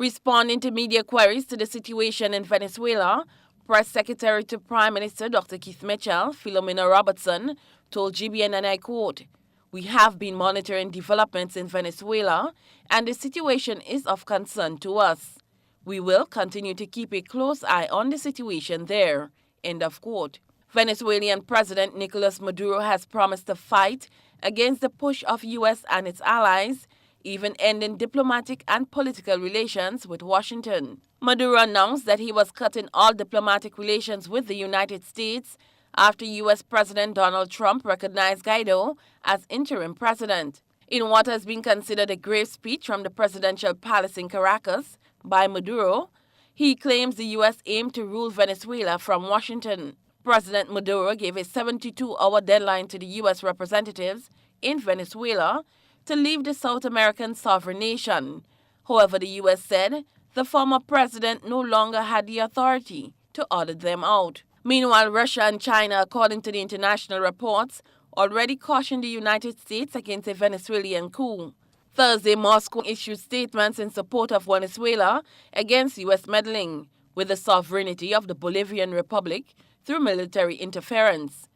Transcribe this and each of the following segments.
Responding to media queries to the situation in Venezuela, Press Secretary to Prime Minister Dr. Keith Mitchell, Philomena Robertson, told GBN, and I quote, "We have been monitoring developments in Venezuela, and the situation is of concern to us. We will continue to keep a close eye on the situation there." End of quote. Venezuelan President Nicolas Maduro has promised to fight against the push of U.S. and its allies, even ending diplomatic and political relations with Washington. Maduro announced that he was cutting all diplomatic relations with the United States after U.S. President Donald Trump recognized Guaido as interim president. In what has been considered a grave speech from the presidential palace in Caracas by Maduro, he claims the U.S. aimed to rule Venezuela from Washington. President Maduro gave a 72-hour deadline to the U.S. representatives in Venezuela to leave the South American sovereign nation. However, the U.S. said the former president no longer had the authority to order them out. Meanwhile, Russia and China, according to the international reports, already cautioned the United States against a Venezuelan coup. Thursday, Moscow issued statements in support of Venezuela against U.S. meddling with the sovereignty of the Bolivian Republic through military interference.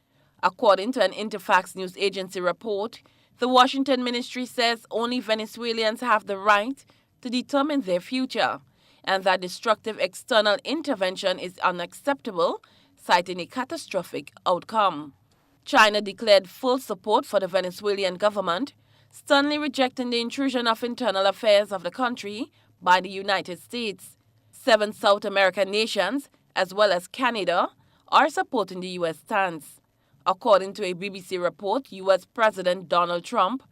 According to an Interfax news agency report, the Washington ministry says only Venezuelans have the right to determine their future, and that destructive external intervention is unacceptable, citing a catastrophic outcome. China declared full support for the Venezuelan government, sternly rejecting the intrusion of internal affairs of the country by the United States. 7 South American nations, as well as Canada, are supporting the U.S. stance. According to a BBC report, U.S. President Donald Trump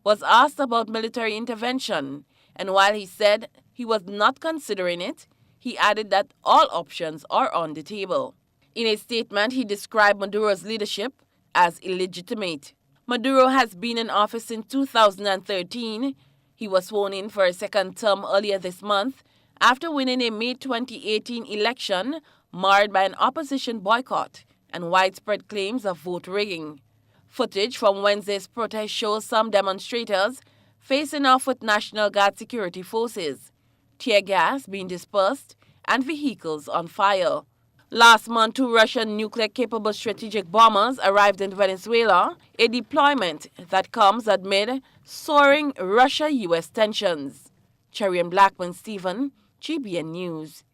was asked about military intervention, and while he said he was not considering it, he added that all options are on the table. In a statement, he described Maduro's leadership as illegitimate. Maduro has been in office since 2013. He was sworn in for a second term earlier this month after winning a May 2018 election marred by an opposition boycott and widespread claims of vote rigging. Footage from Wednesday's protest shows some demonstrators facing off with National Guard security forces, tear gas being dispersed, and vehicles on fire. Last month, 2 Russian nuclear-capable strategic bombers arrived in Venezuela, a deployment that comes amid soaring Russia-U.S. tensions. Cherry and Blackman Stephen, GBN News.